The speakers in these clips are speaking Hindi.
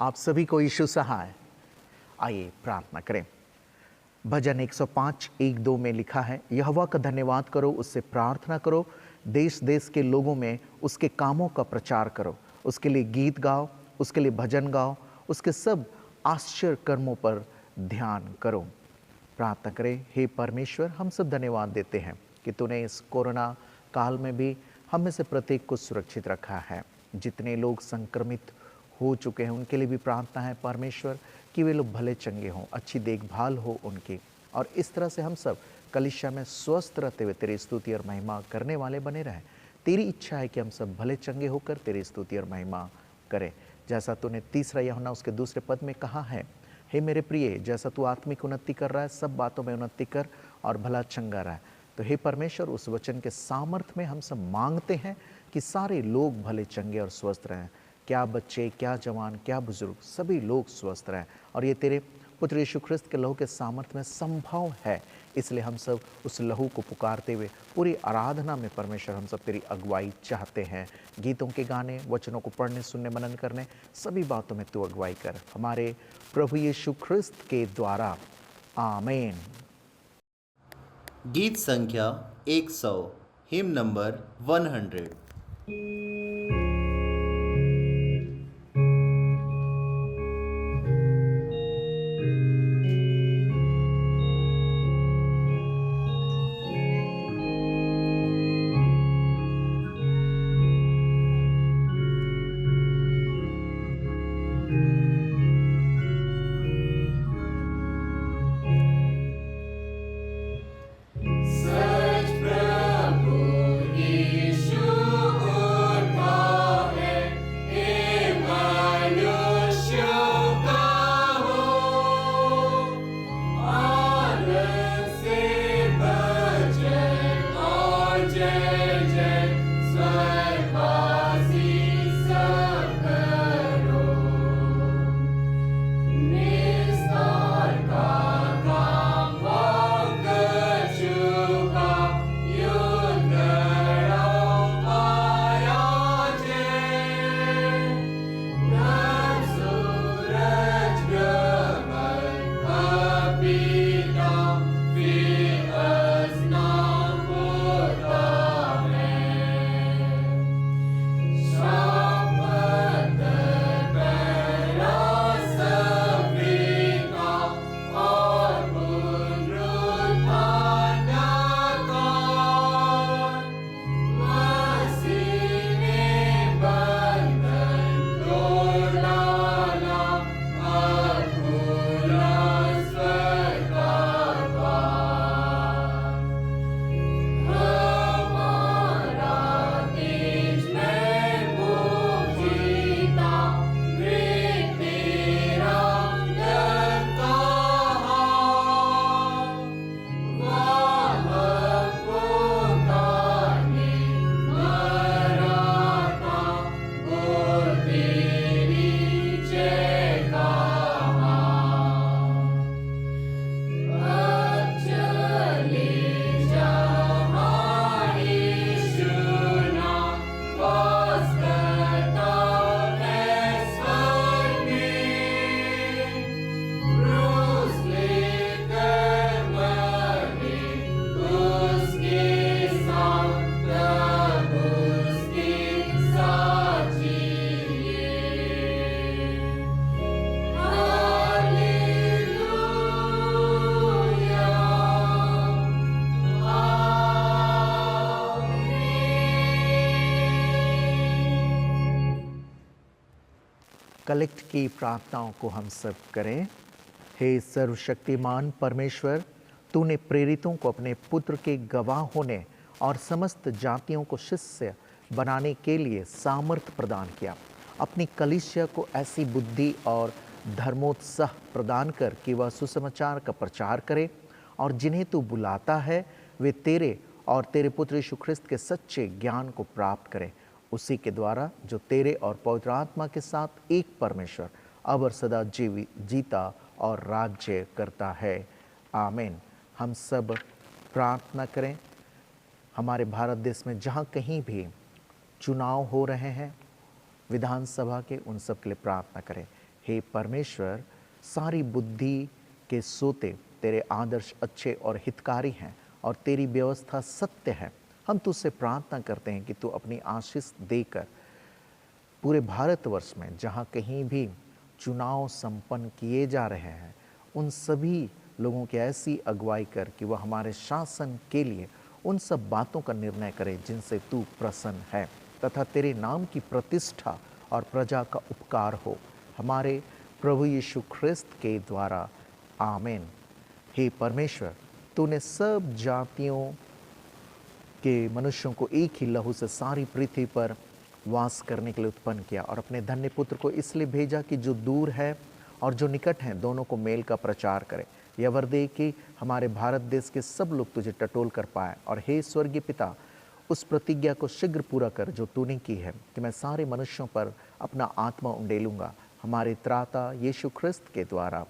आप सभी को यीशु सहाय। आइए प्रार्थना करें। भजन 105 1-2 में लिखा है, यहोवा का धन्यवाद करो, उससे प्रार्थना करो, देश देश के लोगों में उसके कामों का प्रचार करो, उसके लिए गीत गाओ, उसके लिए भजन गाओ, उसके सब आश्चर्य कर्मों पर ध्यान करो। प्रार्थना करें। हे परमेश्वर, हम सब धन्यवाद देते हैं कि तूने इस कोरोना काल में भी हम में से प्रत्येक को सुरक्षित रखा है। जितने लोग संक्रमित हो चुके हैं उनके लिए भी प्रार्थना है परमेश्वर कि वे लोग भले चंगे हों, अच्छी देखभाल हो उनकी, और इस तरह से हम सब कलीसिया में स्वस्थ रहते हुए तेरी स्तुति और महिमा करने वाले बने रहें। तेरी इच्छा है कि हम सब भले चंगे होकर तेरी स्तुति और महिमा करें, जैसा तूने 3 यूहन्ना उसके 2 पद में कहा है। हे मेरे प्रिय, जैसा तू आत्मिक उन्नति कर रहा है, सब बातों में उन्नति कर और भला चंगा रहा है। तो हे परमेश्वर, उस वचन के सामर्थ्य में हम सब मांगते हैं कि सारे लोग भले चंगे और स्वस्थ रहें, क्या बच्चे, क्या जवान, क्या बुजुर्ग, सभी लोग स्वस्थ रहें। और ये तेरे पुत्र यीशु ख्रिस्त के लहू के सामर्थ्य में संभव है। इसलिए हम सब उस लहू को पुकारते हुए पूरी आराधना में परमेश्वर हम सब तेरी अगुवाई चाहते हैं। गीतों के गाने, वचनों को पढ़ने, सुनने, मनन करने, सभी बातों में तू अगुवाई कर, हमारे प्रभु यीशु ख्रिस्त के द्वारा। आमीन। गीत संख्या 100, हिम नंबर 100। कलेक्ट की प्रार्थनाओं को हम सब करें। हे सर्वशक्तिमान परमेश्वर, तूने प्रेरितों को अपने पुत्र के गवाह होने और समस्त जातियों को शिष्य बनाने के लिए सामर्थ्य प्रदान किया। अपनी कलीसिया को ऐसी बुद्धि और धर्मोत्साह प्रदान कर कि वह सुसमाचार का प्रचार करे, और जिन्हें तू बुलाता है वे तेरे और तेरे पुत्र यीशु ख्रिस्त के सच्चे ज्ञान को प्राप्त करें, उसी के द्वारा जो तेरे और पवित्र आत्मा के साथ एक परमेश्वर अब और सदा जीता और राज्य करता है। आमीन। हम सब प्रार्थना करें। हमारे भारत देश में जहाँ कहीं भी चुनाव हो रहे हैं विधानसभा के, उन सब के लिए प्रार्थना करें। हे परमेश्वर, सारी बुद्धि के सोते तेरे आदर्श अच्छे और हितकारी हैं और तेरी व्यवस्था सत्य है। हम तुझसे प्रार्थना करते हैं कि तू अपनी आशीष देकर पूरे भारतवर्ष में जहाँ कहीं भी चुनाव संपन्न किए जा रहे हैं, उन सभी लोगों की ऐसी अगुवाई कर कि वह हमारे शासन के लिए उन सब बातों का निर्णय करे जिनसे तू प्रसन्न है, तथा तेरे नाम की प्रतिष्ठा और प्रजा का उपकार हो, हमारे प्रभु यीशु ख्रिस्त के द्वारा। आमीन। हे परमेश्वर, तूने सब जातियों के मनुष्यों को एक ही लहू से सारी पृथ्वी पर वास करने के लिए उत्पन्न किया और अपने धन्य पुत्र को इसलिए भेजा कि जो दूर है और जो निकट हैं दोनों को मेल का प्रचार करे। यह वर दे कि हमारे भारत देश के सब लोग तुझे टटोल कर पाए। और हे स्वर्गीय पिता, उस प्रतिज्ञा को शीघ्र पूरा कर जो तूने की है कि मैं सारे मनुष्यों पर अपना आत्मा उंडेलूंगा, हमारे त्राता यीशु ख्रिस्त के द्वारा।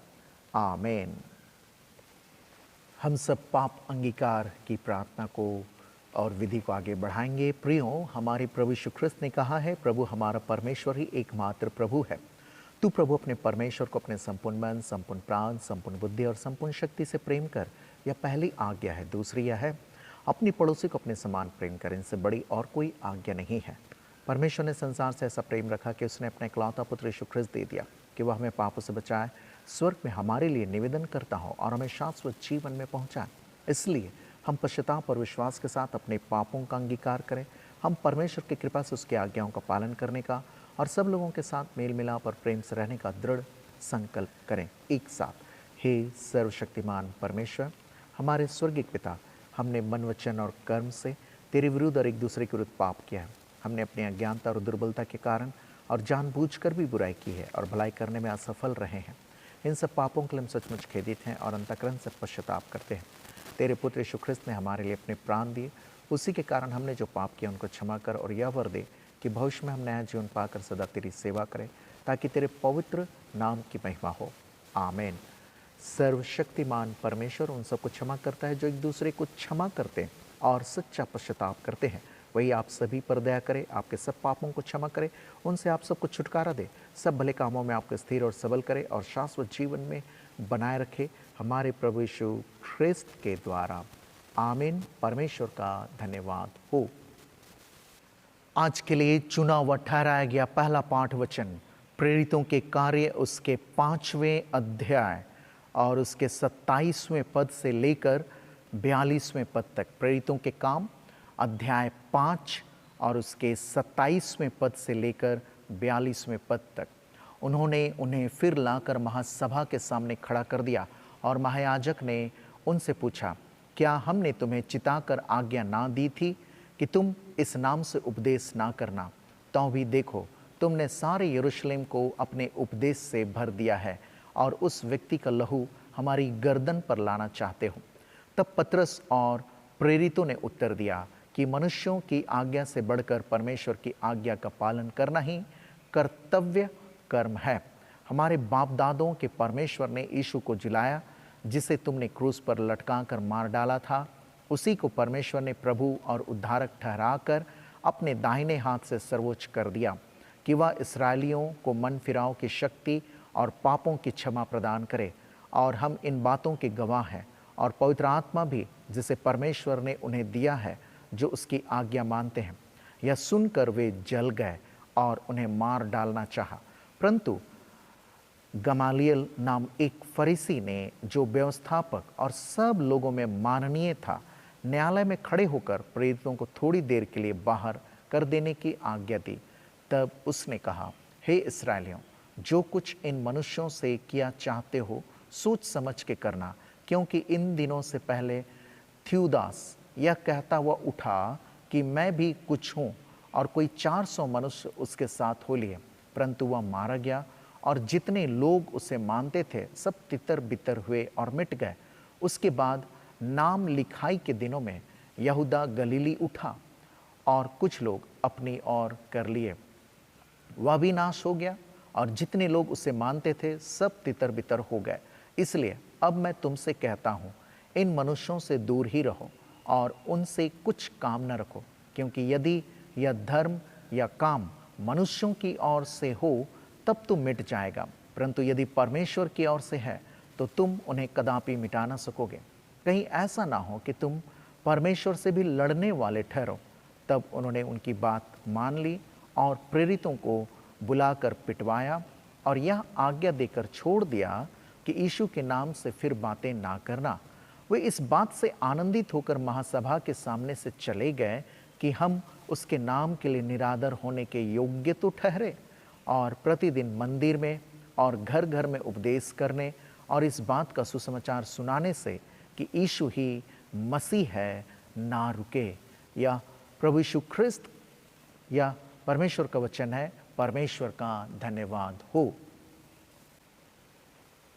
आमीन। हम सब पाप अंगीकार की प्रार्थना को और विधि को आगे बढ़ाएंगे। प्रियो, हमारे प्रभु यीशु ख्रिस्त ने कहा है, प्रभु हमारा परमेश्वर ही एकमात्र प्रभु है। तू प्रभु अपने परमेश्वर को अपने संपूर्ण मन, संपूर्ण प्राण, संपूर्ण बुद्धि और संपूर्ण शक्ति से प्रेम कर। यह पहली आज्ञा है। दूसरी यह है, अपनी पड़ोसी को अपने समान प्रेम कर। इनसे बड़ी और कोई आज्ञा नहीं है। परमेश्वर ने संसार से ऐसा प्रेम रखा कि उसने अपने इकलौता पुत्र यीशु ख्रिस्त दे दिया कि वह हमें पापों से बचाए, स्वर्ग में हमारे लिए निवेदन करता हो और हमें शाश्वत जीवन में पहुंचाए। इसलिए हम पश्चाताप और विश्वास के साथ अपने पापों का अंगीकार करें। हम परमेश्वर की कृपा से उसकी आज्ञाओं का पालन करने का और सब लोगों के साथ मेल मिलाप और प्रेम से रहने का दृढ़ संकल्प करें। एक साथ, हे सर्वशक्तिमान परमेश्वर, हमारे स्वर्गीय पिता, हमने मन, वचन और कर्म से तेरे विरुद्ध और एक दूसरे के विरुद्ध पाप किया है। हमने अपनी अज्ञानता और दुर्बलता के कारण और जानबूझकर भी बुराई की है और भलाई करने में असफल रहे हैं। इन सब पापों के लिए हम सचमुच खेदित हैं और अंतःकरण से पश्चाताप करते हैं। तेरे पुत्र यीशु ख्रिस्त ने हमारे लिए अपने प्राण दिए, उसी के कारण हमने जो पाप किया उनको क्षमा कर और यह वर दे कि भविष्य में हम नया जीवन पाकर सदा तेरी सेवा करें, ताकि तेरे पवित्र नाम की महिमा हो। आमीन। सर्वशक्तिमान परमेश्वर उन सबको क्षमा करता है जो एक दूसरे को क्षमा करते हैं और सच्चा पश्चाताप करते हैं। वही आप सभी पर दया करे, आपके सब पापों को क्षमा करे, उनसे आप सबको छुटकारा दे, सब भले कामों में आपको स्थिर और सबल करे और शाश्वत जीवन में बनाए रखे, हमारे प्रभु यीशु ख्रिस्त के द्वारा। आमीन। परमेश्वर का धन्यवाद हो। आज के लिए चुना व ठहराया गया पहला पाठ वचन प्रेरितों के कार्य उसके 5वें अध्याय और उसके 27वें पद से लेकर 42वें पद तक। प्रेरितों के काम अध्याय 5 और उसके 27वें पद से लेकर 42वें पद तक। उन्होंने उन्हें फिर लाकर महासभा के सामने खड़ा कर दिया और महायाजक ने उनसे पूछा, क्या हमने तुम्हें चिताकर आज्ञा ना दी थी कि तुम इस नाम से उपदेश ना करना? तो भी देखो, तुमने सारे यरूशलेम को अपने उपदेश से भर दिया है और उस व्यक्ति का लहू हमारी गर्दन पर लाना चाहते हो। तब पतरस और प्रेरितों ने उत्तर दिया कि मनुष्यों की आज्ञा से बढ़कर परमेश्वर की आज्ञा का पालन करना ही कर्तव्य कर्म है। हमारे बाप दादों के परमेश्वर ने यीशु को जिलाया, जिसे तुमने क्रूस पर लटका कर मार डाला था। उसी को परमेश्वर ने प्रभु और उद्धारक ठहराकर अपने दाहिने हाथ से सर्वोच्च कर दिया कि वह इसराइलियों को मन फिराव की शक्ति और पापों की क्षमा प्रदान करे। और हम इन बातों के गवाह हैं। और पवित्र आत्मा भी, जिसे परमेश्वर ने उन्हें दिया है, जो उसकी आज्ञा मानते हैं। यह सुनकर वे जल गए और उन्हें मार डालना चाहा, परंतु गमालियल नाम एक फरीसी ने, जो व्यवस्थापक और सब लोगों में माननीय था, न्यायालय में खड़े होकर प्रेरितों को थोड़ी देर के लिए बाहर कर देने की आज्ञा दी। तब उसने कहा, हे इस्राएलियों, जो कुछ इन मनुष्यों से किया चाहते हो सोच समझ के करना, क्योंकि इन दिनों से पहले थ्यूदास यह कहता हुआ उठा कि मैं भी कुछ हूँ, और कोई 400 मनुष्य उसके साथ हो लिए, परंतु वह मारा गया और जितने लोग उसे मानते थे सब तितर बितर हुए और मिट गए। उसके बाद नाम लिखाई के दिनों में यहूदा गलीली उठा और कुछ लोग अपनी ओर कर लिए, वह भी नाश हो गया और जितने लोग उसे मानते थे सब तितर बितर हो गए। इसलिए अब मैं तुमसे कहता हूँ, इन मनुष्यों से दूर ही रहो और उनसे कुछ काम न रखो, क्योंकि यदि यह धर्म या काम मनुष्यों की ओर से हो तब तो मिट जाएगा, परंतु यदि परमेश्वर की ओर से है तो तुम उन्हें कदापि मिटा ना सकोगे। कहीं ऐसा ना हो कि तुम परमेश्वर से भी लड़ने वाले ठहरो। तब उन्होंने उनकी बात मान ली और प्रेरितों को बुलाकर पिटवाया और यह आज्ञा देकर छोड़ दिया कि यीशु के नाम से फिर बातें ना करना। वे इस बात से आनंदित होकर महासभा के सामने से चले गए कि हम उसके नाम के लिए निरादर होने के योग्य तो ठहरे, और प्रतिदिन मंदिर में और घर घर में उपदेश करने और इस बात का सुसमाचार सुनाने से कि यीशु ही मसीह है ना रुके। या प्रभु यीशु ख्रिस्त या परमेश्वर का वचन है। परमेश्वर का धन्यवाद हो।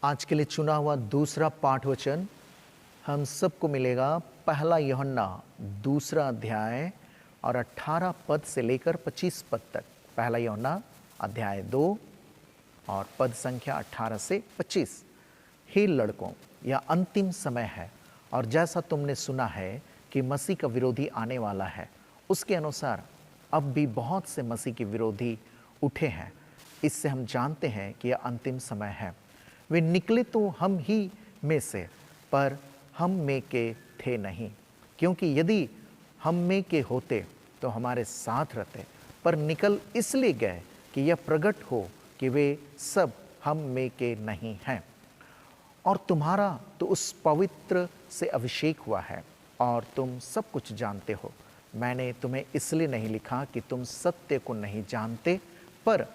आज के लिए चुना हुआ दूसरा पाठ वचन हम सबको मिलेगा पहला यूहन्ना 2 अध्याय और 18 पद से लेकर 25 पद तक। पहला यूहन्ना अध्याय 2 और पद संख्या 18 से 25। हे लड़कों, यह अंतिम समय है और जैसा तुमने सुना है कि मसीह का विरोधी आने वाला है, उसके अनुसार अब भी बहुत से मसीह के विरोधी उठे हैं। इससे हम जानते हैं कि यह अंतिम समय है। वे निकले तो हम ही में से, पर हम में के थे नहीं, क्योंकि यदि हम में के होते तो हमारे साथ रहते, पर निकल इसलिए गए कि यह प्रकट हो कि वे सब हम में के नहीं हैं। और तुम्हारा तो उस पवित्र से अभिषेक हुआ है और तुम सब कुछ जानते हो। मैंने तुम्हें इसलिए नहीं लिखा कि तुम सत्य को नहीं जानते, पर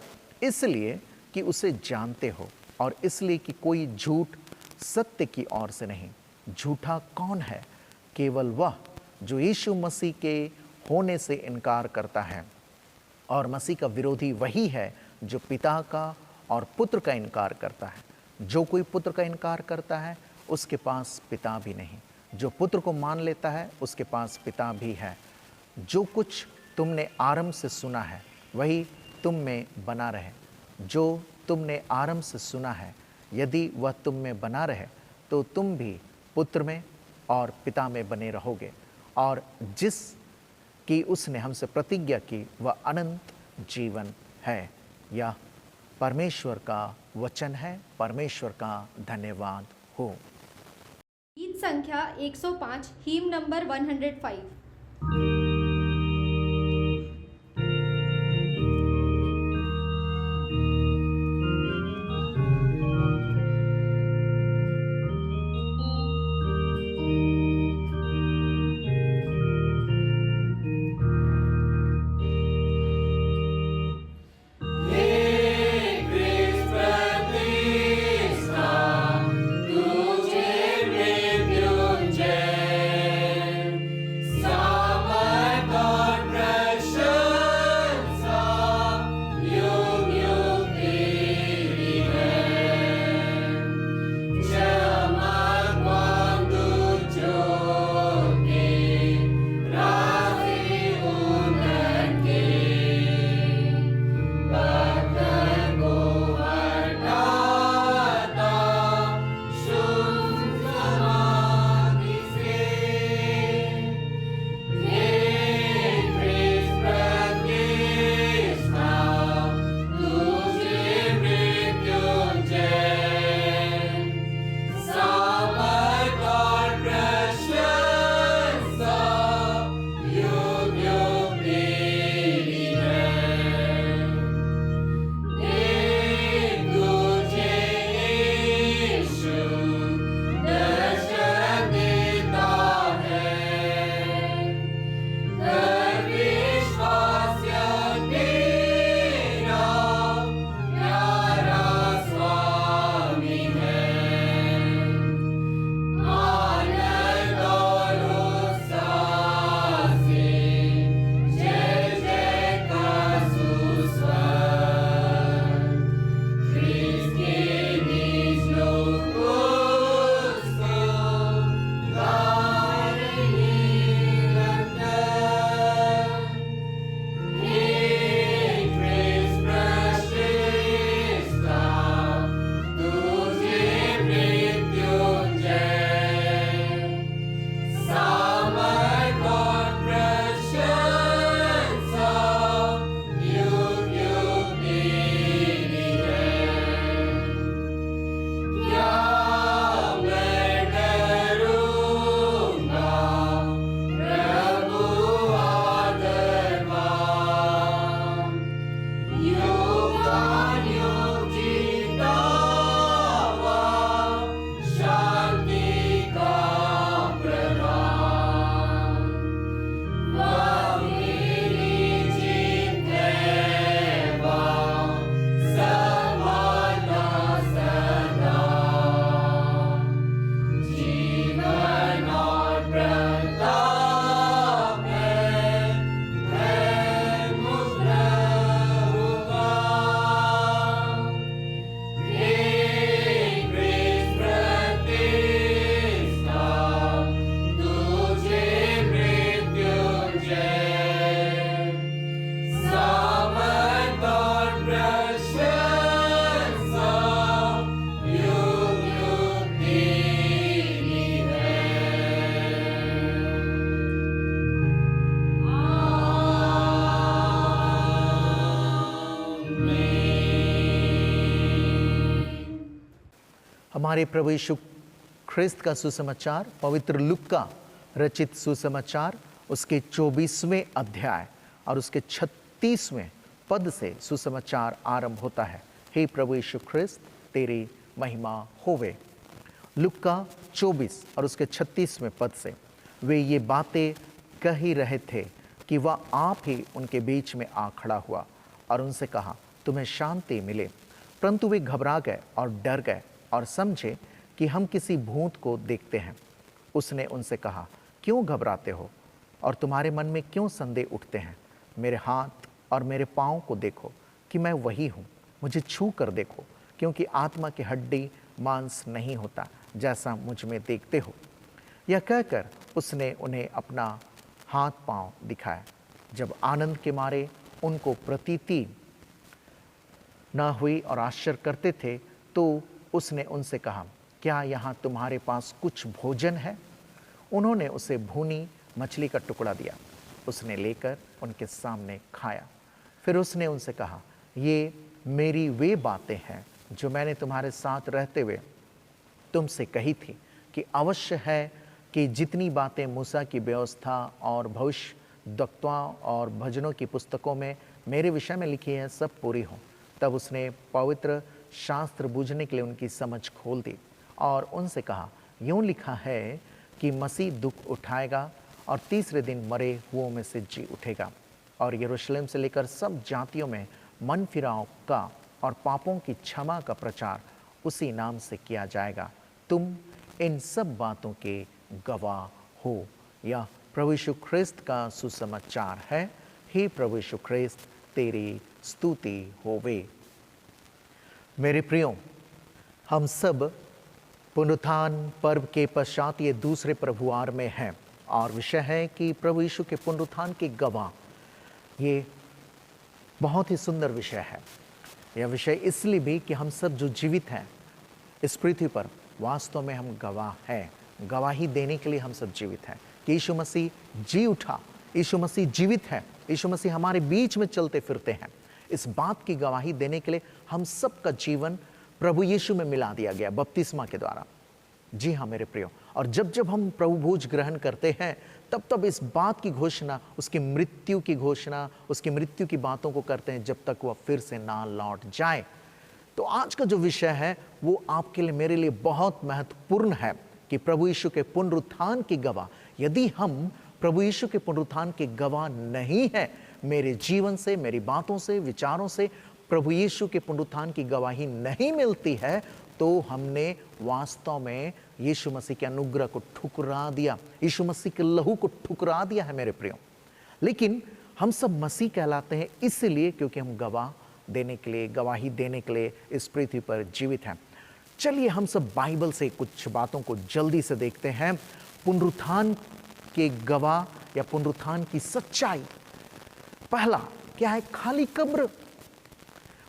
इसलिए कि उसे जानते हो, और इसलिए कि कोई झूठ सत्य की ओर से नहीं। झूठा कौन है? केवल वह जो यीशु मसीह के होने से इनकार करता है, और मसीह का विरोधी वही है जो पिता का और पुत्र का इनकार करता है। जो कोई पुत्र का इनकार करता है उसके पास पिता भी नहीं। जो पुत्र को मान लेता है उसके पास पिता भी है। जो कुछ तुमने आरंभ से सुना है वही तुम में बना रहे। जो तुमने आरंभ से सुना है यदि वह तुम में बना रहे तो तुम भी पुत्र में और पिता में बने रहोगे। और जिस की उसने हमसे प्रतिज्ञा की वह अनंत जीवन है। यह परमेश्वर का वचन है। परमेश्वर का धन्यवाद हो। गीत संख्या 105, हिम नंबर 105। Sama हमारे प्रभु यीशु ख्रिस्त का सुसमाचार पवित्र लूका रचित सुसमाचार उसके 24वें अध्याय और उसके 36वें पद से सुसमाचार आरंभ होता है। हे प्रभु यीशु ख्रिस्त, तेरी महिमा होवे। लूका 24 और उसके 36वें पद से वे ये बातें कह ही रहे थे कि वह आप ही उनके बीच में आ खड़ा हुआ और उनसे कहा, तुम्हें शांति मिले। परंतु वे घबरा गए और डर गए और समझे कि हम किसी भूत को देखते हैं। उसने उनसे कहा, क्यों घबराते हो और तुम्हारे मन में क्यों संदेह उठते हैं? मेरे हाथ और मेरे पाँव को देखो कि मैं वही हूँ। मुझे छू कर देखो, क्योंकि आत्मा की हड्डी मांस नहीं होता जैसा मुझ में देखते हो। यह कहकर उसने उन्हें अपना हाथ पांव दिखाया। जब आनंद के मारे उनको प्रतीति न हुई और आश्चर्य करते थे, तो उसने उनसे कहा, क्या यहाँ तुम्हारे पास कुछ भोजन है? उन्होंने उसे भूनी मछली का टुकड़ा दिया। उसने लेकर उनके सामने खाया। फिर उसने उनसे कहा, ये मेरी वे बातें हैं जो मैंने तुम्हारे साथ रहते हुए तुमसे कही थी कि अवश्य है कि जितनी बातें मूसा की व्यवस्था और भविष्यद्वक्ताओं और भजनों की पुस्तकों में मेरे विषय में लिखी है सब पूरी हों। तब उसने पवित्र शास्त्र बूझने के लिए उनकी समझ खोल दी और उनसे कहा, यूँ लिखा है कि मसीह दुख उठाएगा और तीसरे दिन मरे हुओं में से जी उठेगा और यरूशलेम से लेकर सब जातियों में मन फिराव का और पापों की क्षमा का प्रचार उसी नाम से किया जाएगा। तुम इन सब बातों के गवाह हो। यह प्रभु यीशु ख्रिस्त का सुसमाचार है। हे प्रभु यीशु ख्रिस्त, तेरी स्तुति होवे। मेरे प्रियो, हम सब पुनरुत्थान पर्व के पश्चात ये दूसरे प्रभुवार में हैं और विषय है कि प्रभु यीशु के पुनरुत्थान के गवाह। ये बहुत ही सुंदर विषय है। यह विषय इसलिए भी कि हम सब जो जीवित हैं इस पृथ्वी पर, वास्तव में हम गवाह हैं। गवाही देने के लिए हम सब जीवित हैं कि यीशु मसीह जी उठा, यीशु मसीह जीवित है, यीशु मसीह हमारे बीच में चलते फिरते हैं। इस बात की गवाही देने के लिए हम सब का जीवन प्रभु यीशु में मिला दिया गया बपतिस्मा के द्वारा। जी हाँ मेरे प्रियो, और जब जब हम प्रभु भोज ग्रहण करते हैं तब तब इस बात की घोषणा, उसकी मृत्यु की घोषणा, उसकी मृत्यु की बातों को करते हैं जब तक वह फिर से ना लौट जाए। तो आज का जो विषय है वो आपके लिए, मेरे लिए बहुत महत्वपूर्ण है कि प्रभु यीशु के पुनरुत्थान की गवाह। यदि हम प्रभु यीशु के पुनरुत्थान के गवाह नहीं हैं, मेरे जीवन से, मेरी बातों से, विचारों से प्रभु यीशु के पुनरुत्थान की गवाही नहीं मिलती है, तो हमने वास्तव में यीशु मसीह के अनुग्रह को ठुकरा दिया, यीशु मसीह के लहू को ठुकरा दिया है मेरे प्रियो। लेकिन हम सब मसीह कहलाते हैं इसलिए क्योंकि हम गवाह देने के लिए, गवाही देने के लिए इस पृथ्वी पर जीवित हैं। चलिए हम सब बाइबल से कुछ बातों को जल्दी से देखते हैं। पुनरुत्थान के गवाह या पुनरुत्थान की सच्चाई। पहला क्या है? खाली कब्र।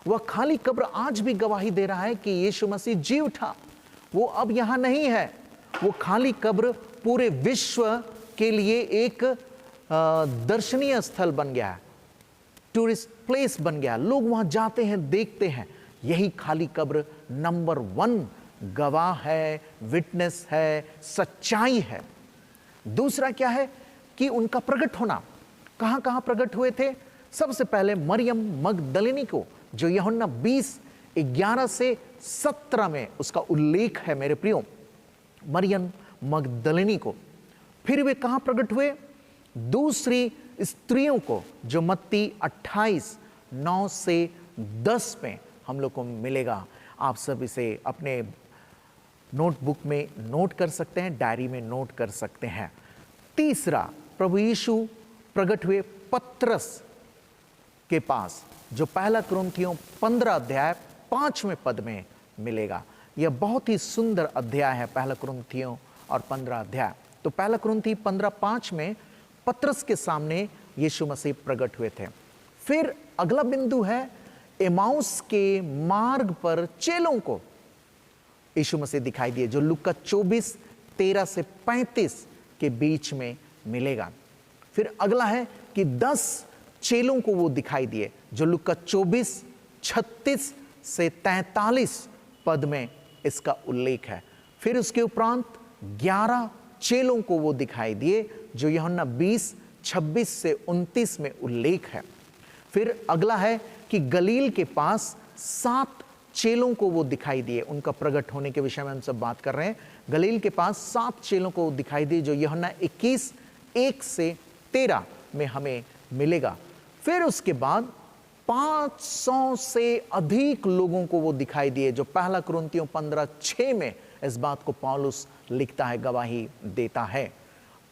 वह खाली कब्र आज भी गवाही दे रहा है कि यीशु मसीह जी उठा, वो अब यहां नहीं है। वो खाली कब्र पूरे विश्व के लिए एक दर्शनीय स्थल बन गया है, टूरिस्ट प्लेस बन गया। लोग वहां जाते हैं, देखते हैं। यही खाली कब्र नंबर 1 गवाह है, विटनेस है, सच्चाई है। दूसरा क्या है कि उनका प्रकट होना। कहां कहां प्रकट हुए थे? सबसे पहले मरियम मगदलिनी को, जो यूहन्ना 20:11 से 17 में उसका उल्लेख है मेरे प्रियो, मरियम मगदलिनी को। फिर वे कहां प्रकट हुए? दूसरी स्त्रियों को, जो मत्ती 28:9 से 10 में हम लोग को मिलेगा। आप सब इसे अपने नोटबुक में नोट कर सकते हैं, डायरी में नोट कर सकते हैं। तीसरा, प्रभु यीशु प्रकट हुए पतरस के पास, जो पहला कुरिन्थियों 15 अध्याय 5वें पद में मिलेगा। यह बहुत ही सुंदर अध्याय है, पहला कुरिन्थियों और 15 अध्याय। तो पहला कुरिन्थी 15:5 में पतरस के सामने यीशु मसीह प्रकट हुए थे। फिर अगला बिंदु है, एमाउस के मार्ग पर चेलों को यीशु मसीह दिखाई दिए, जो लूका 24:13 से 35 के बीच में मिलेगा। फिर अगला है कि 10 चेलों को वो दिखाई दिए, जो लूका 24:36 से 43 पद में इसका उल्लेख है। फिर उसके उपरांत 11 चेलों को वो दिखाई दिए जो यूहन्ना 20:26 से 29 में उल्लेख है। फिर अगला है कि गलील के पास 7 चेलों को वो दिखाई दिए, उनका प्रकट होने के विषय में हम सब बात कर रहे हैं। गलील के पास 7 चेलों को दिखाई दिए जो यूहन्ना 21:1 से 13 में हमें मिलेगा। फिर उसके बाद 500 से अधिक लोगों को वो दिखाई दिए जो पहला कुरिन्थियों 15:6 में इस बात को पौलुस लिखता है, गवाही देता है।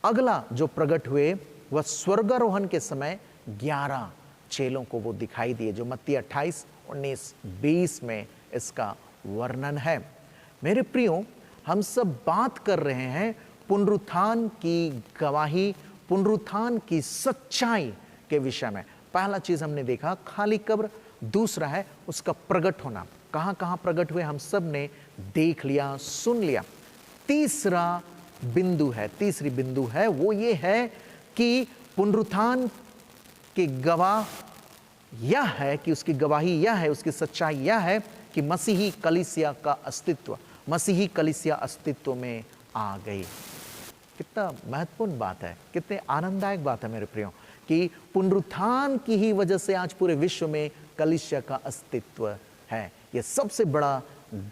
अगला जो प्रकट हुए वह स्वर्गारोहण के समय 11 चेलों को वो दिखाई दिए जो मत्ती 28:19-20 में इसका वर्णन है। मेरे प्रियो, हम सब बात कर रहे हैं पुनरुत्थान की गवाही, पुनरुत्थान की सच्चाई के विषय में। पहला चीज हमने देखा खाली कब्र, दूसरा है उसका प्रकट होना। कहां कहां प्रकट हुए हम सब ने देख लिया, सुन लिया। तीसरी बिंदु है वो ये है कि पुनरुत्थान के गवाह यह है कि उसकी गवाही यह है, उसकी सच्चाई यह है कि मसीही कलीसिया का अस्तित्व, मसीही कलीसिया अस्तित्व में आ गई। कितना महत्वपूर्ण बात है, कितने आनंददायक बात है मेरे प्रियो, कि पुनरुत्थान की ही वजह से आज पूरे विश्व में कलीसिया का अस्तित्व है। यह सबसे बड़ा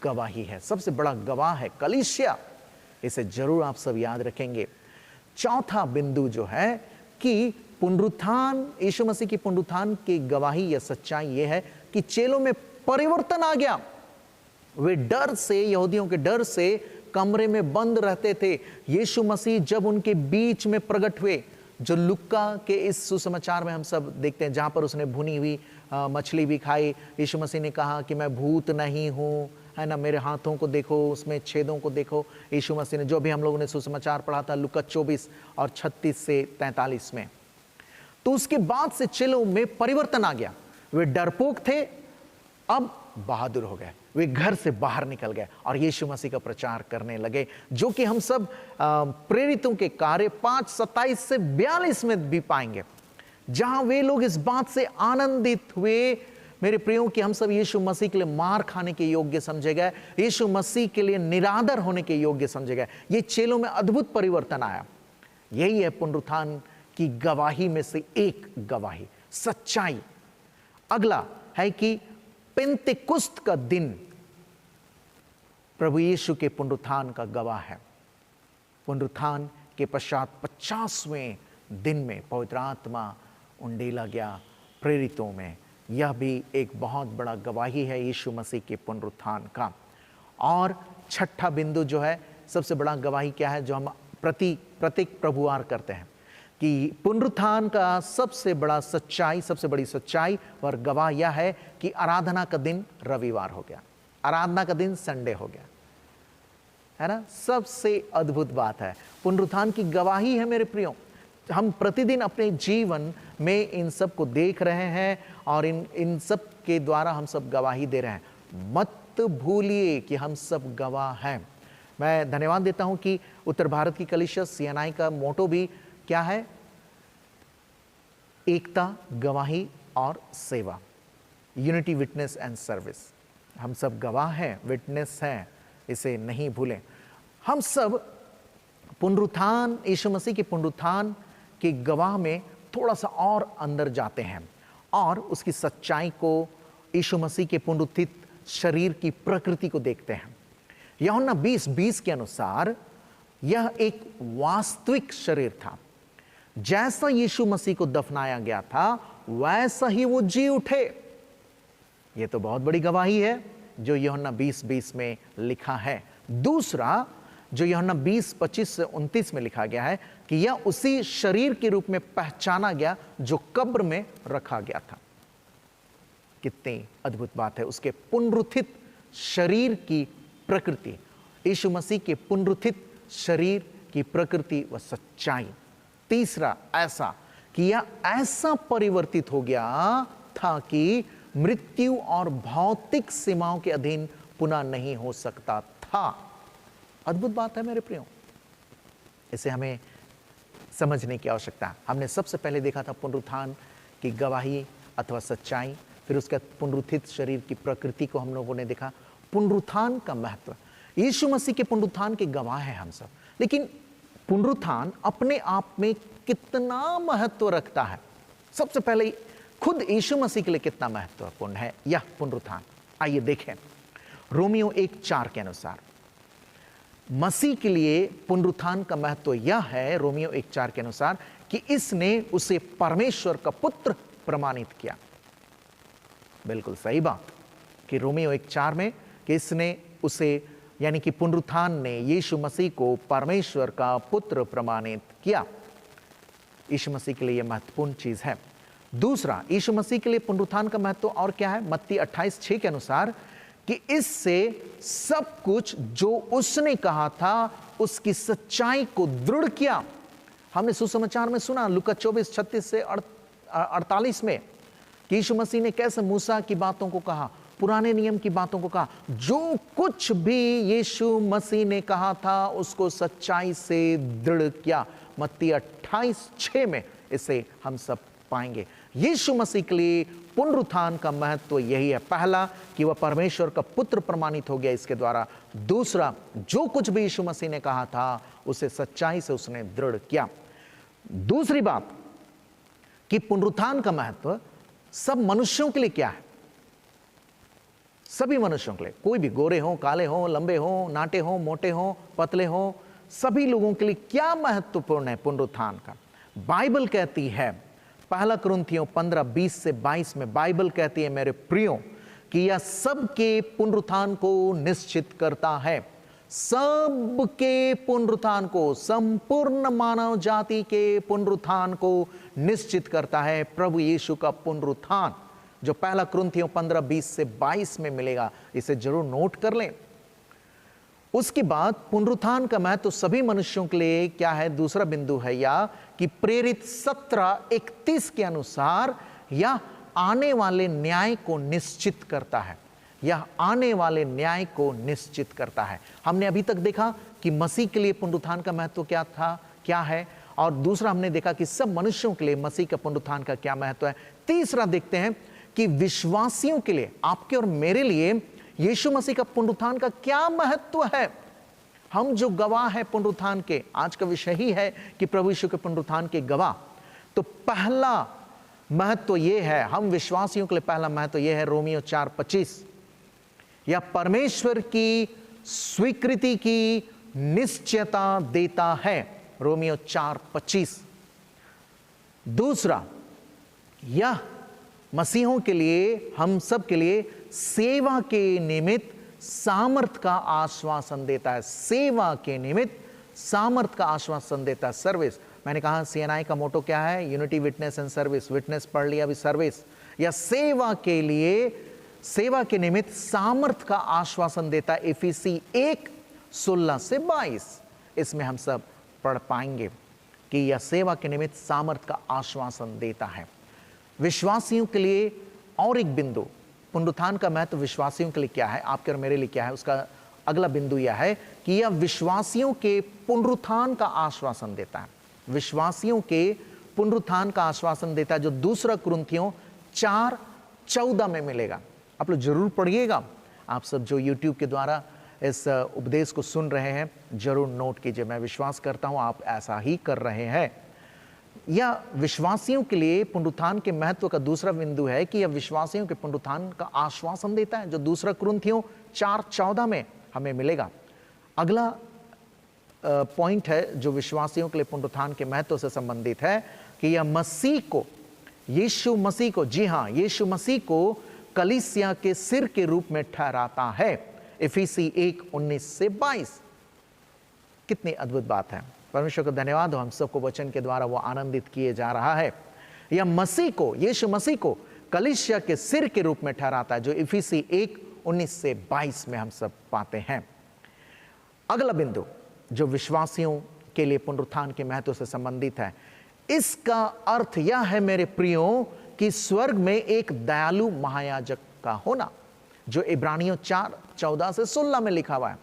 गवाही है, सबसे बड़ा गवाह है कलीसिया। इसे जरूर आप सब याद रखेंगे। चौथा बिंदु जो है कि पुनरुत्थान, यीशु मसीह की पुनरुत्थान की गवाही या सच्चाई यह है कि चेलों में परिवर्तन आ गया। वे डर से, यहूदियों के डर से कमरे में बंद रहते थे। यीशु मसीह जब उनके बीच में प्रकट हुए, जो लुक्का के इस सुसमाचार में हम सब देखते हैं, जहां पर उसने भुनी हुई मछली भी खाई, यीशु मसीह ने कहा कि मैं भूत नहीं हूं, है ना, मेरे हाथों को देखो, उसमें छेदों को देखो। यीशु मसीह ने, जो भी हम लोगों ने सुसमाचार पढ़ा था लुक्का 24:36 से 43 में, तो उसके बाद से चेलों में परिवर्तन आ गया। वे डरपोक थे, अब बहादुर हो गए, वे घर से बाहर निकल गए और यीशु मसीह का प्रचार करने लगे, जो कि हम सब प्रेरितों के कार्य 5:27 से 42 में भी पाएंगे, जहां वे लोग इस बात से आनंदित हुए मेरे प्रियो कि हम सब यीशु मसीह के लिए मार खाने के योग्य समझे गए, यीशु मसीह के लिए निरादर होने के योग्य समझे गए। ये चेलों में अद्भुत परिवर्तन आया। यही है पुनरुत्थान की गवाही में से एक गवाही, सच्चाई। अगला है कि पेंतेकुस्त का दिन प्रभु यीशु के पुनरुत्थान का गवाह है। पुनरुत्थान के पश्चात 50वें दिन में पवित्र आत्मा उंडेला गया प्रेरितों में। यह भी एक बहुत बड़ा गवाही है यीशु मसीह के पुनरुत्थान का। और छठा बिंदु जो है, सबसे बड़ा गवाही क्या है, जो हम प्रत्येक प्रभुवार करते हैं, कि पुनरुत्थान का सबसे बड़ी सच्चाई और गवाह यह है कि आराधना का दिन रविवार हो गया, आराधना का दिन संडे हो गया, है ना। सबसे अद्भुत बात है, पुनरुत्थान की गवाही है मेरे प्रियो। हम प्रतिदिन अपने जीवन में इन सब को देख रहे हैं और इन सब के द्वारा हम सब गवाही दे रहे हैं। मत भूलिए कि हम सब गवाह हैं। मैं धन्यवाद देता हूं कि उत्तर भारत की कलीसिया CNI का मोटो भी क्या है, एकता, गवाही और सेवा, यूनिटी, विटनेस एंड सर्विस। हम सब गवाह हैं, विटनेस हैं, इसे नहीं भूलें। हम सब पुनरुत्थान, यीशु मसीह के पुनरुत्थान के गवाह में थोड़ा सा और अंदर जाते हैं और उसकी सच्चाई को, यीशु मसीह के पुनरुत्थित शरीर की प्रकृति को देखते हैं। यूहन्ना 20:20 के अनुसार यह एक वास्तविक शरीर था। जैसा यीशु मसीह को दफनाया गया था वैसा ही वो जी उठे। यह तो बहुत बड़ी गवाही है जो यूहन्ना 20:20 में लिखा है। दूसरा जो यूहन्ना 20:25 से 29 में लिखा गया है कि यह उसी शरीर के रूप में पहचाना गया जो कब्र में रखा गया था। कितनी अद्भुत बात है, उसके पुनरुत्थित शरीर की प्रकृति, यीशु मसीह के पुनरुत्थित शरीर की प्रकृति व सच्चाई। तीसरा ऐसा कि यह ऐसा परिवर्तित हो गया था कि मृत्यु और भौतिक सीमाओं के अधीन पुनः नहीं हो सकता था। अद्भुत बात है मेरे प्रियो, इसे हमें समझने की आवश्यकता है। हमने सबसे पहले देखा था पुनरुत्थान की गवाही अथवा सच्चाई, फिर उसके पुनरुत्थित शरीर की प्रकृति को हम लोगों ने देखा। पुनरुत्थान का महत्व, यीशु मसीह के पुनरुत्थान के गवाह हैं हम सब। लेकिन पुनरुत्थान अपने आप में कितना महत्व रखता है, सबसे पहले खुद यीशु मसीह के लिए कितना महत्वपूर्ण है यह पुनरुत्थान, आइए देखें। रोमियो 1:4 के अनुसार मसीह के लिए पुनरुत्थान का महत्व यह है, रोमियो 1:4 के अनुसार, कि इसने उसे परमेश्वर का पुत्र प्रमाणित किया। बिल्कुल सही बात कि रोमियो 1:4 में कि इसने उसे, यानी कि पुनरुत्थान ने यीशु मसीह को परमेश्वर का पुत्र प्रमाणित किया। यीशु मसीह के लिए यह महत्वपूर्ण चीज है। दूसरा, यीशु मसीह के लिए पुनरुत्थान का महत्व और क्या है? मत्ती 28:6 के अनुसार कि इससे सब कुछ जो उसने कहा था उसकी सच्चाई को दृढ़ किया। हमने सुसमाचार में सुना लूका 24:36 से 48 में कि यीशु मसीह ने कैसे मूसा की बातों को कहा, पुराने नियम की बातों को कहा। जो कुछ भी यीशु मसीह ने कहा था उसको सच्चाई से दृढ़ किया। मत्ती 28:6 में इसे हम सब पाएंगे। यीशु मसीह के लिए पुनरुत्थान का महत्व यही है, पहला कि वह परमेश्वर का पुत्र प्रमाणित हो गया इसके द्वारा। दूसरा, जो कुछ भी यीशु मसीह ने कहा था उसे सच्चाई से उसने दृढ़ किया। दूसरी बात कि पुनरुत्थान का महत्व सब मनुष्यों के लिए क्या है? सभी मनुष्यों के लिए, कोई भी, गोरे हो, काले हो, लंबे हो, नाटे हो, मोटे हो, पतले हो, सभी लोगों के लिए क्या महत्वपूर्ण है पुनरुत्थान का? बाइबल कहती है, पहला कुरिन्थियों 15:20 से 22 में बाइबल कहती है, मेरे प्रियो, कि यह सबके पुनरुत्थान को निश्चित करता है। सबके पुनरुत्थान को, संपूर्ण मानव जाति के पुनरुत्थान को निश्चित करता है प्रभु यीशु का पुनरुत्थान, जो पहला कुरिन्थियों 15:20 से 22 में मिलेगा। इसे जरूर नोट कर लें। उसके बाद पुनरुत्थान का महत्व सभी मनुष्यों के लिए क्या है? दूसरा बिंदु है या कि प्रेरित 17:31 के अनुसार यह आने वाले न्याय को निश्चित करता है। यह आने वाले न्याय को निश्चित करता है। हमने अभी तक देखा कि मसीह के लिए पुनरुत्थान का महत्व क्या था, क्या है, और दूसरा हमने देखा कि सब मनुष्यों के लिए मसीह का पुनरुत्थान का क्या महत्व है। तीसरा देखते हैं कि विश्वासियों के लिए, आपके और मेरे लिए यीशु मसीह का पुनरुत्थान का क्या महत्व है। हम जो गवाह है पुनरुत्थान के, आज का विषय ही है कि प्रभु यीशु के पुनरुत्थान के गवाह। तो पहला महत्व यह है, हम विश्वासियों के लिए पहला महत्व यह है, रोमियो 4:25, या परमेश्वर की स्वीकृति की निश्चयता देता है। रोमियो 4:25। दूसरा, यह मसीहों के लिए, हम सब के लिए सेवा के निमित्त सामर्थ का आश्वासन देता है। सेवा के निमित्त सामर्थ का आश्वासन देता है। सर्विस, मैंने कहा CNI का मोटो क्या है? Unity, witness and service. Witness पढ़ लिया, अभी सर्विस। या सेवा के लिए, सेवा के निमित्त सामर्थ का आश्वासन देता है। इफिसी 1:16 से 22 इसमें हम सब पढ़ पाएंगे कि यह सेवा के निमित्त सामर्थ का आश्वासन देता है। विश्वासियों के लिए और एक बिंदु, पुनरुत्थान का महत्व विश्वासियों के लिए क्या है, आपके और मेरे लिए क्या है, उसका अगला बिंदु यह है कि यह विश्वासियों के पुनरुत्थान का आश्वासन देता है। विश्वासियों के पुनरुत्थान का आश्वासन देता है, जो दूसरा कुरिन्थियों 4:14 में मिलेगा। आप लोग जरूर पढ़िएगा। आप सब जो YouTube के द्वारा इस उपदेश को सुन रहे हैं, जरूर नोट कीजिए। मैं विश्वास करता हूं आप ऐसा ही कर रहे हैं। यह विश्वासियों के लिए पुनरुत्थान के महत्व का दूसरा बिंदु है कि यह विश्वासियों के पुनरुत्थान का आश्वासन देता है, जो दूसरा कुरिन्थियों 4:14 में हमें मिलेगा। अगला पॉइंट है जो विश्वासियों के लिए पुनरुत्थान के महत्व से संबंधित है कि यह मसीह को, यीशु मसीह को, जी हां, यीशु मसीह को कलीसिया के सिर के रूप में ठहराता है। इफिसी 1:19 से 22। कितनी अद्भुत बात है। परमेश्वर को धन्यवाद हो, हम सबको वचन के द्वारा वो आनंदित किए जा रहा है। यह मसीह को, यीशु मसीह को कलीसिया के सिर के रूप में ठहराता है, जो इफिसी 1:19 से 22 में हम सब पाते हैं। अगला बिंदु जो विश्वासियों के लिए पुनरुत्थान के महत्व से संबंधित है, इसका अर्थ यह है मेरे प्रियो कि स्वर्ग में एक दयालु महायाजक का होना, जो इब्रानियों 4:14 से 16 में लिखा हुआ है।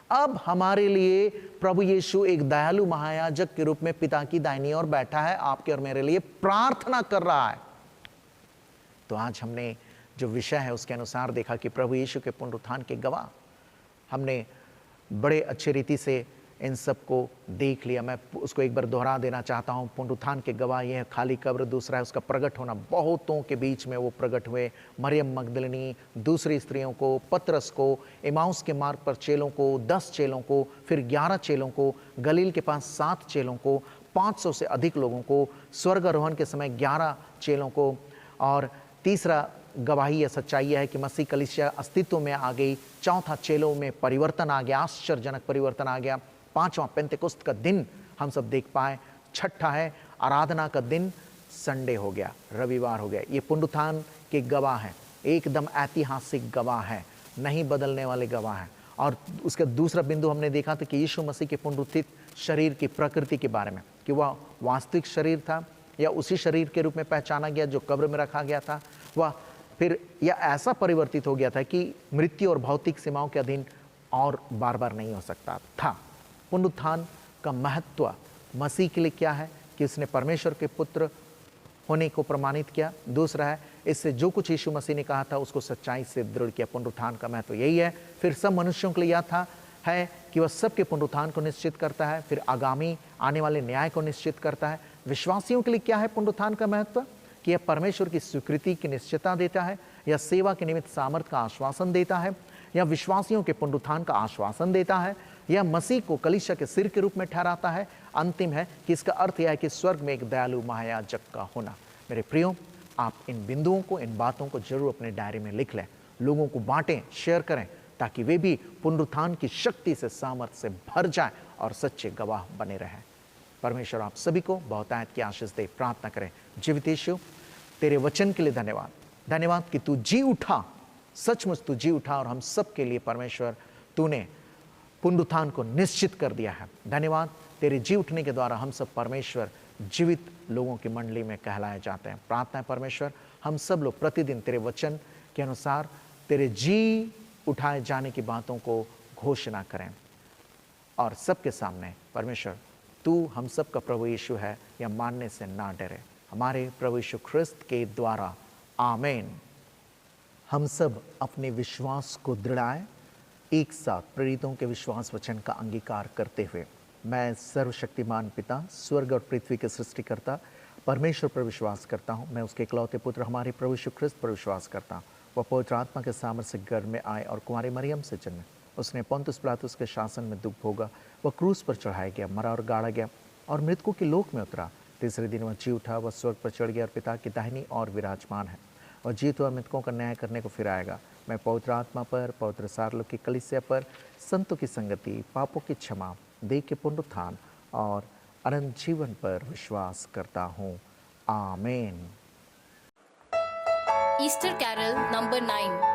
अब हमारे लिए प्रभु यीशु एक दयालु महायाजक के रूप में पिता की दाहिनी ओर बैठा है, आपके और मेरे लिए प्रार्थना कर रहा है। तो आज हमने जो विषय है उसके अनुसार देखा कि प्रभु यीशु के पुनरुत्थान के गवाह, हमने बड़े अच्छे रीति से इन सब को देख लिया। मैं उसको एक बार दोहरा देना चाहता हूँ। पुनरुत्थान के गवाह ये है खाली कब्र, दूसरा है उसका प्रकट होना, बहुतों के बीच में वो प्रकट हुए। मरियम मगदलिनी, दूसरी स्त्रियों को, पतरस को, इमाउस के मार्ग पर चेलों को, 10 चेलों को, फिर 11 चेलों को, गलील के पास 7 चेलों को, 500 से अधिक लोगों को, स्वर्गारोहण के समय 11 चेलों को। और तीसरा गवाही या सच्चाई है कि मसीह कलीसिया अस्तित्व में आ गई। चौथा, चेलों में परिवर्तन आ गया, आश्चर्यजनक परिवर्तन आ गया। पांचवा, पेंतेकोस्त का दिन हम सब देख पाए। छठा है आराधना का दिन, संडे हो गया, रविवार हो गया। ये पुनरुत्थान के गवाह हैं, एकदम ऐतिहासिक गवाह है, नहीं बदलने वाले गवाह हैं। और उसका दूसरा बिंदु हमने देखा था कि यीशु मसीह के पुनरुत्थित शरीर की प्रकृति के बारे में, कि वह वास्तविक शरीर था या उसी शरीर के रूप में पहचाना गया जो कब्र में रखा गया था, वह फिर या ऐसा परिवर्तित हो गया था कि मृत्यु और भौतिक सीमाओं के अधीन और बार बार नहीं हो सकता था। पुनरुत्थान का महत्व मसीह के लिए क्या है कि उसने परमेश्वर के पुत्र होने को प्रमाणित किया। दूसरा है, इससे जो कुछ यीशु मसीह ने कहा था उसको सच्चाई से दृढ़ किया। पुनरुत्थान का महत्व यही है। फिर सब मनुष्यों के लिए यह था है कि वह सबके पुनरुत्थान को निश्चित करता है, फिर आगामी आने वाले न्याय को निश्चित करता है। विश्वासियों के लिए क्या है पुनरुत्थान का महत्व? कि यह परमेश्वर की स्वीकृति की निश्चितता देता है, या सेवा के निमित्त सामर्थ का आश्वासन देता है, या विश्वासियों के पुनरुत्थान का आश्वासन देता है, या मसीह को कलीसिया के सिर के रूप में ठहराता है। अंतिम है कि इसका अर्थ यह है कि स्वर्ग में एक दयालु महायाजक का होना। मेरे प्रियो, आप इन बिंदुओं को, इन बातों को जरूर अपने डायरी में लिख लें, लोगों को बांटें, शेयर करें, ताकि वे भी पुनरुत्थान की शक्ति से, सामर्थ्य से भर जाएं और सच्चे गवाह बने रहें। परमेश्वर आप सभी को बहुतायत की आशीष दे। प्रार्थना करें। जीवित यीशु, तेरे वचन के लिए धन्यवाद। धन्यवाद कि तू जी उठा, सचमुच तू जी उठा, और हम सब के लिए परमेश्वर तूने पुनरुत्थान को निश्चित कर दिया है। धन्यवाद, तेरे जी उठने के द्वारा हम सब परमेश्वर जीवित लोगों की मंडली में कहलाए जाते हैं। प्रार्थना है परमेश्वर, हम सब लोग प्रतिदिन तेरे वचन के अनुसार तेरे जी उठाए जाने की बातों को घोषणा करें, और सबके सामने परमेश्वर तू हम सब का प्रभु यीशु है या मानने से ना डरे। हमारे प्रभु यीशु ख्रिस्त के द्वारा, आमीन। हम सब अपने विश्वास को दृढ़ाएं, एक साथ प्रेरितों के विश्वास वचन का अंगीकार करते हुए। मैं सर्वशक्तिमान पिता, स्वर्ग और पृथ्वी के सृष्टिकर्ता परमेश्वर पर विश्वास करता हूँ। मैं उसके इकलौते पुत्र हमारे प्रभु यीशु ख्रिस्त पर विश्वास करता हूँ। वह पवित्र आत्मा के सामर्थ्य से गर्भ में आए और कुंवारी मरियम से जन्मे। उसने पोंतुस पिलातुस के शासन में दुख भोगा, वह क्रूस पर चढ़ाया गया, मरा और गाड़ा गया, और मृतकों के लोक में उतरा। तीसरे दिन वह जी उठा, वह स्वर्ग पर चढ़ गया और पिता की दाहिनी ओर विराजमान है। और जीवित और मृतकों का न्याय करने को फिर आएगा। मैं पवित्र आत्मा पर, पवित्र सार्वलोक की कलीसिया पर, संतों की संगति, पापों की क्षमा, देह के पुनरुत्थान और अनंत जीवन पर विश्वास करता हूँ। आमीन। Easter Carol number 9.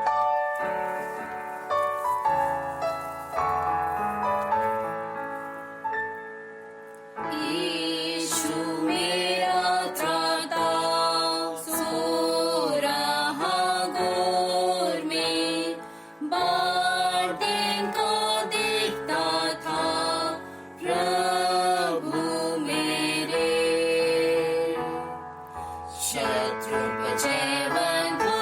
शत्रु पर जय बंधु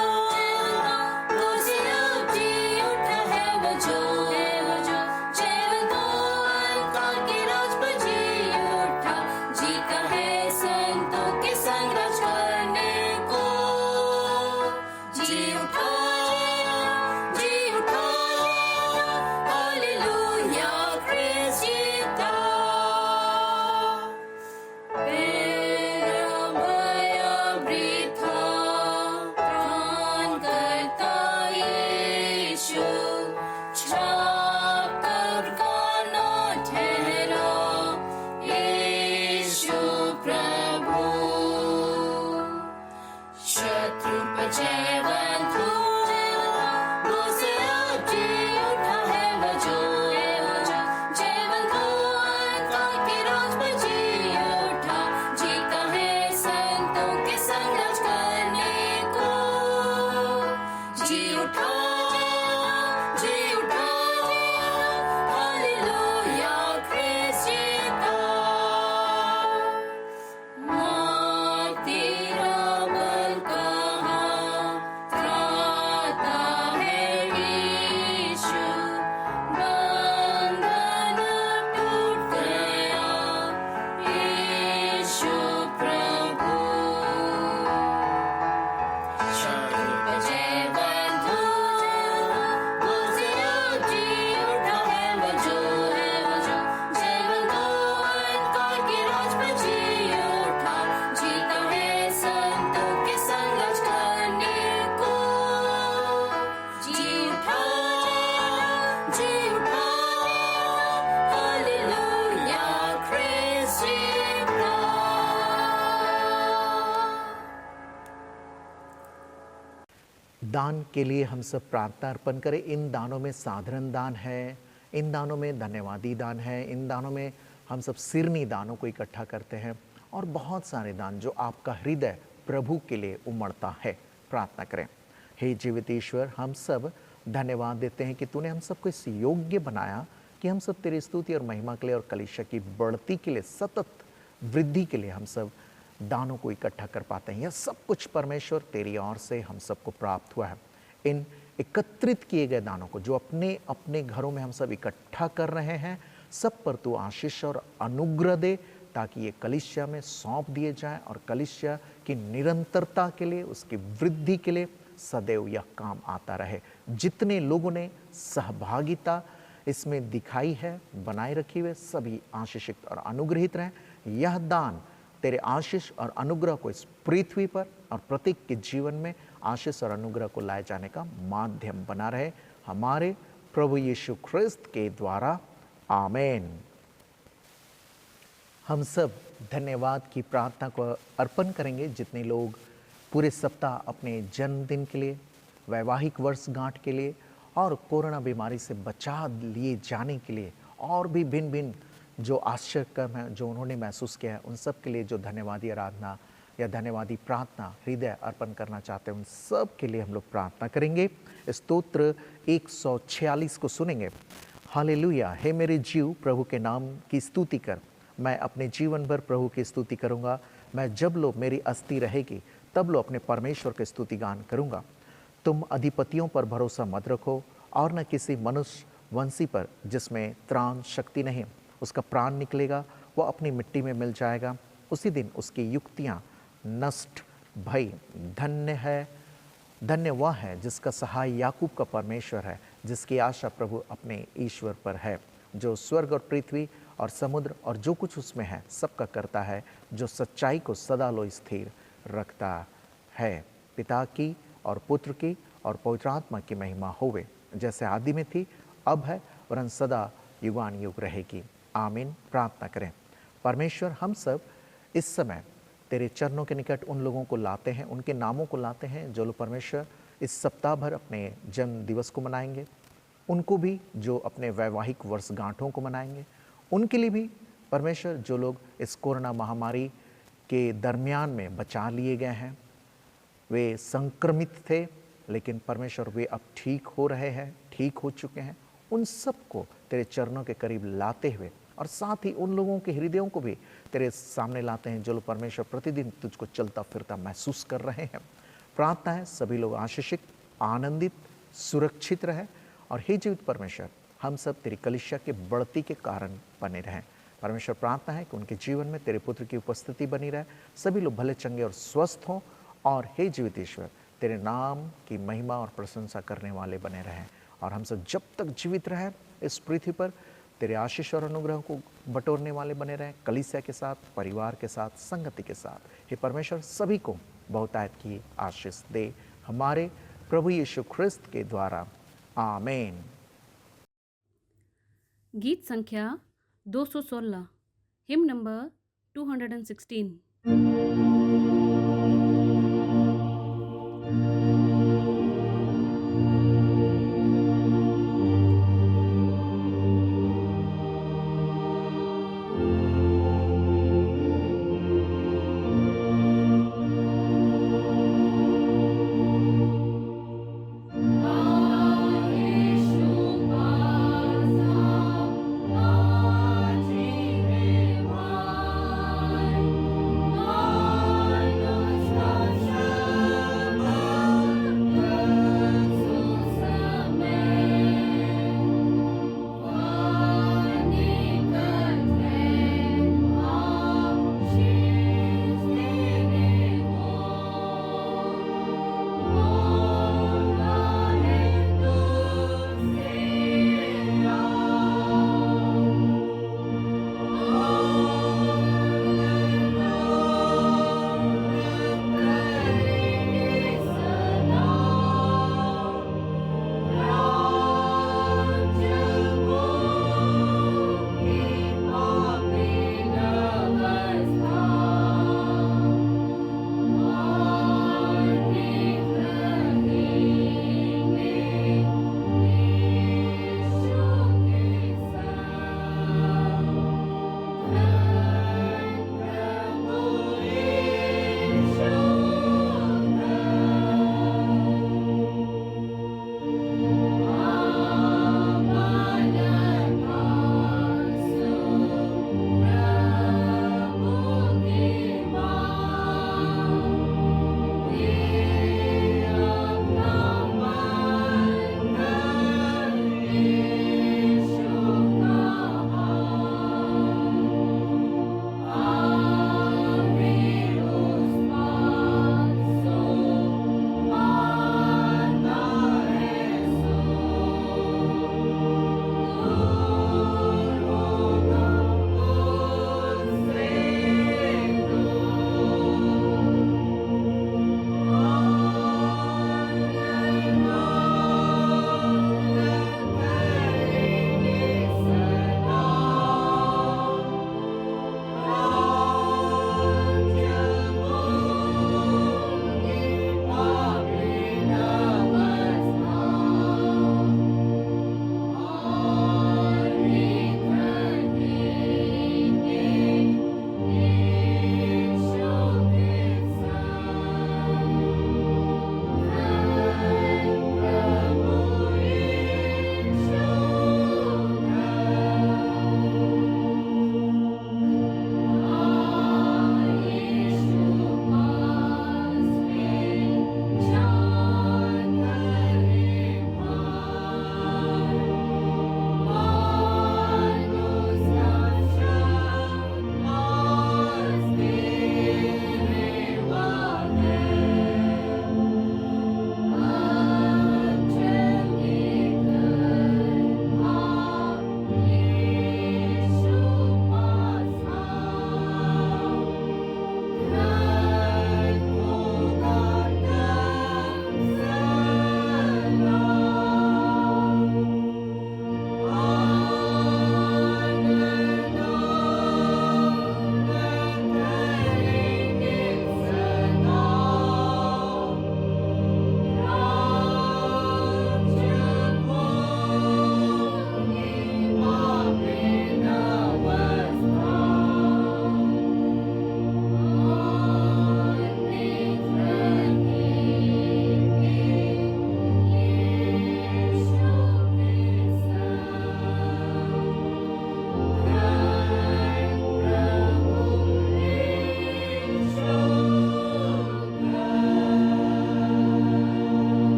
दान के लिए हम सब प्रार्थना अर्पण करें। इन दानों में साधारण दान है, इन दानों में धन्यवादी दान है, इन दानों में हम सब सिरनी दानों को इकट्ठा करते हैं और बहुत सारे दान जो आपका हृदय प्रभु के लिए उमड़ता है। प्रार्थना करें। हे जीवित ईश्वर, हम सब धन्यवाद देते हैं कि तूने हम सबको इस योग्य बनाया कि हम सब तेरी स्तुति और महिमा के लिए और कलीसिया की बढ़ती के लिए, सतत वृद्धि के लिए हम सब दानों को इकट्ठा कर पाते हैं। यह सब कुछ परमेश्वर तेरी ओर से हम सबको प्राप्त हुआ है। इन एकत्रित किए गए दानों को जो अपने अपने घरों में हम सब इकट्ठा कर रहे हैं, सब पर तू आशीष और अनुग्रह दे, ताकि ये कलीसिया में सौंप दिए जाएं और कलीसिया की निरंतरता के लिए, उसकी वृद्धि के लिए सदैव यह काम आता रहे। जितने लोगों ने सहभागिता इसमें दिखाई है, बनाए रखी हुए, सभी आशीषित और अनुग्रहित रहें। यह दान तेरे आशीष और अनुग्रह को इस पृथ्वी पर और प्रत्येक के जीवन में आशीष और अनुग्रह को लाए जाने का माध्यम बना रहे, हमारे प्रभु यीशु ख्रिस्त के द्वारा। आमीन। हम सब धन्यवाद की प्रार्थना को अर्पण करेंगे। जितने लोग पूरे सप्ताह अपने जन्मदिन के लिए, वैवाहिक वर्षगांठ के लिए और कोरोना बीमारी से बचा लिए जाने के लिए और भी भिन्न भिन्न जो आश्चर्यक्रम है जो उन्होंने महसूस किया है, उन सब के लिए जो धन्यवादी आराधना या धन्यवादी प्रार्थना हृदय अर्पण करना चाहते हैं, उन सब के लिए हम लोग प्रार्थना करेंगे। स्तोत्र 146 को सुनेंगे। हालेलुया। हे मेरे जीव, प्रभु के नाम की स्तुति कर। मैं अपने जीवन भर प्रभु की स्तुति करूँगा। मैं जब लो मेरी अस्थि रहेगी, तब लो अपने परमेश्वर के स्तुति गान करूँगा। तुम अधिपतियों पर भरोसा मत रखो और न किसी मनुष्य वंशी पर जिसमें त्राण शक्ति नहीं। उसका प्राण निकलेगा, वह अपनी मिट्टी में मिल जाएगा। उसी दिन उसकी युक्तियाँ नष्ट भई। धन्य वह है जिसका सहाय याकूब का परमेश्वर है, जिसकी आशा प्रभु अपने ईश्वर पर है, जो स्वर्ग और पृथ्वी और समुद्र और जो कुछ उसमें है सबका करता है, जो सच्चाई को सदा लो स्थिर रखता है। पिता की और पुत्र की और पवित्र आत्मा की महिमा होवे, जैसे आदि में थी, अब है और सदा युगान युग रहेगी। आमीन। प्रार्थना करें। परमेश्वर, हम सब इस समय तेरे चरणों के निकट उन लोगों को लाते हैं, उनके नामों को लाते हैं जो लोग परमेश्वर इस सप्ताह भर अपने जन्म दिवस को मनाएंगे, उनको भी जो अपने वैवाहिक वर्षगांठों को मनाएंगे, उनके लिए भी परमेश्वर जो लोग इस कोरोना महामारी के दरमियान में बचा लिए गए हैं, वे संक्रमित थे लेकिन परमेश्वर वे अब ठीक हो रहे हैं, ठीक हो चुके हैं, उन सबको तेरे चरणों के करीब लाते हुए और साथ ही उन लोगों के हृदयों को भी तेरे सामने लाते हैं जो लोग परमेश्वर प्रतिदिन तुझको चलता फिरता महसूस कर रहे हैं। प्रार्थना है सभी लोग आशीषित, आनंदित, सुरक्षित रहे और हे जीवित परमेश्वर, हम सब तेरी कलीसिया के बढ़ती के कारण बने रहें। परमेश्वर, प्रार्थना है कि उनके जीवन में तेरे पुत्र की उपस्थिति बनी रहे, सभी लोग भले चंगे और स्वस्थ हों और हे जीवित ईश्वर, तेरे नाम की महिमा और प्रशंसा करने वाले बने रहें और हम सब जब तक जीवित रहें इस पृथ्वी पर तेरे आशीष और अनुग्रह को बटोरने वाले बने रहें, कलीसिया के साथ, परिवार के साथ, संगति के साथ। हे परमेश्वर, सभी को बहुतायत की आशीष दे, हमारे प्रभु यीशु ख्रिस्त के द्वारा। आमीन। गीत संख्या 216, हिम नंबर 216। Oh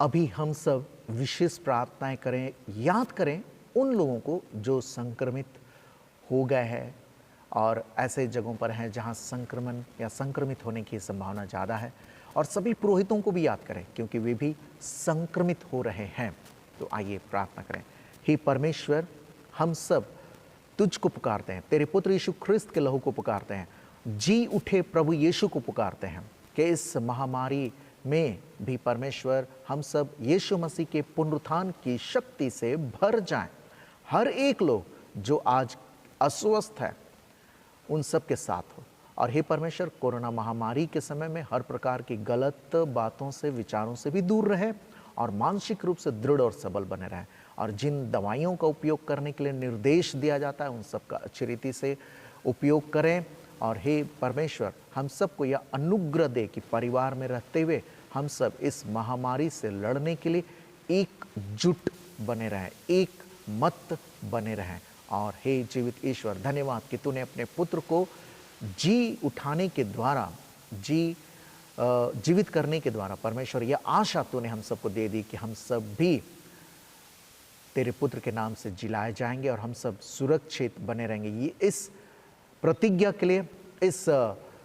अभी हम सब विशेष प्रार्थनाएं करें, याद करें उन लोगों को जो संक्रमित हो गए हैं और ऐसे जगहों पर हैं जहां संक्रमण या संक्रमित होने की संभावना ज़्यादा है, और सभी पुरोहितों को भी याद करें क्योंकि वे भी संक्रमित हो रहे हैं। तो आइए प्रार्थना करें। हे परमेश्वर, हम सब तुझको पुकारते हैं, तेरे पुत्र यीशु ख्रिस्त के लहू को पुकारते हैं, जी उठे प्रभु यीशु को पुकारते हैं कि इस महामारी में भी परमेश्वर हम सब यीशु मसीह के पुनरुत्थान की शक्ति से भर जाएं। हर एक लोग जो आज अस्वस्थ है उन सब के साथ हो, और हे परमेश्वर, कोरोना महामारी के समय में हर प्रकार की गलत बातों से, विचारों से भी दूर रहे और मानसिक रूप से दृढ़ और सबल बने रहे, और जिन दवाइयों का उपयोग करने के लिए निर्देश दिया जाता है उन सब का अच्छी रीति से उपयोग करें। और हे परमेश्वर, हम सबको यह अनुग्रह दे कि परिवार में रहते हुए हम सब इस महामारी से लड़ने के लिए एकजुट बने रहें, एक मत बने रहें। और हे जीवित ईश्वर, धन्यवाद कि तूने अपने पुत्र को जी उठाने के द्वारा, जीवित करने के द्वारा परमेश्वर यह आशा तूने हम सबको दे दी कि हम सब भी तेरे पुत्र के नाम से जिलाए जाएंगे और हम सब सुरक्षित बने रहेंगे। ये इस प्रतिज्ञा के लिए, इस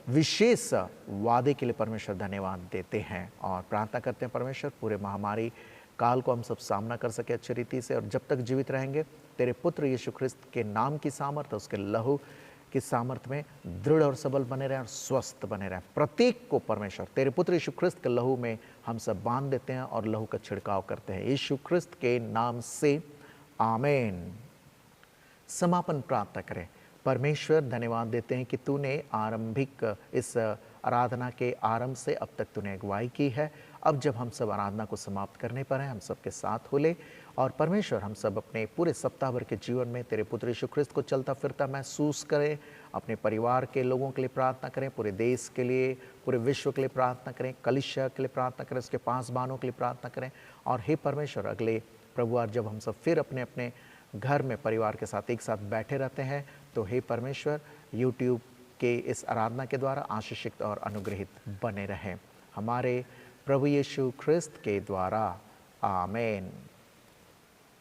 विशेष वादे के लिए परमेश्वर धन्यवाद देते हैं और प्रार्थना करते हैं परमेश्वर पूरे महामारी काल को हम सब सामना कर सके अच्छी रीति से, और जब तक जीवित रहेंगे तेरे पुत्र यीशु ख्रिस्त के नाम की सामर्थ्य, उसके लहू की सामर्थ्य में दृढ़ और सबल बने रहें और स्वस्थ बने रहें। प्रत्येक को परमेश्वर तेरे पुत्र यीशु ख्रिस्त के लहू में हम सब बांध देते हैं और लहू का छिड़काव करते हैं यीशु ख्रिस्त के नाम से, आमीन। समापन प्रार्थना करें। परमेश्वर, धन्यवाद देते हैं कि तूने आरंभिक इस आराधना के आरंभ से अब तक तूने अगुवाई की है। अब जब हम सब आराधना को समाप्त करने पर हैं, हम सब के साथ हो ले, और परमेश्वर हम सब अपने पूरे सप्ताह भर के जीवन में तेरे पुत्र यीशु ख्रिस्त को चलता फिरता महसूस करें। अपने परिवार के लोगों के लिए प्रार्थना करें, पूरे देश के लिए, पूरे विश्व के लिए प्रार्थना करें, कलीसिया के लिए प्रार्थना करें, उसके पासबानों के लिए प्रार्थना करें। और हे परमेश्वर, अगले प्रभुवार जब हम सब फिर अपने अपने घर में परिवार के साथ एक साथ बैठे रहते हैं, तो हे परमेश्वर, यूट्यूब के इस आराधना के द्वारा आशीषित और अनुग्रहित बने रहें हमारे प्रभु यीशु ख्रिस्त के द्वारा, आमीन।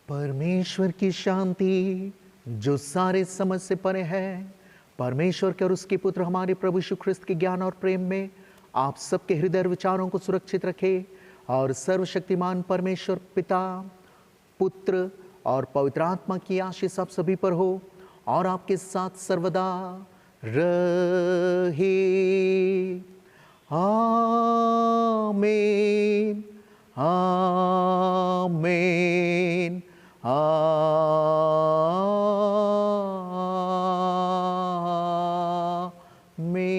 परमेश्वर की शांति जो सारे समझ से परे है, परमेश्वर के और उसके पुत्र हमारे प्रभु यीशु ख्रिस्त के ज्ञान और प्रेम में आप सबके हृदय और विचारों को सुरक्षित रखे, और सर्वशक्तिमान परमेश्वर पिता, पुत्र और पवित्र आत्मा की आशीष आप सभी पर हो और आपके साथ सर्वदा रहे, आमीन, आमीन, आमीन।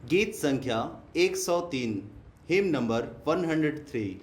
गीत संख्या 103, हिम नंबर 103।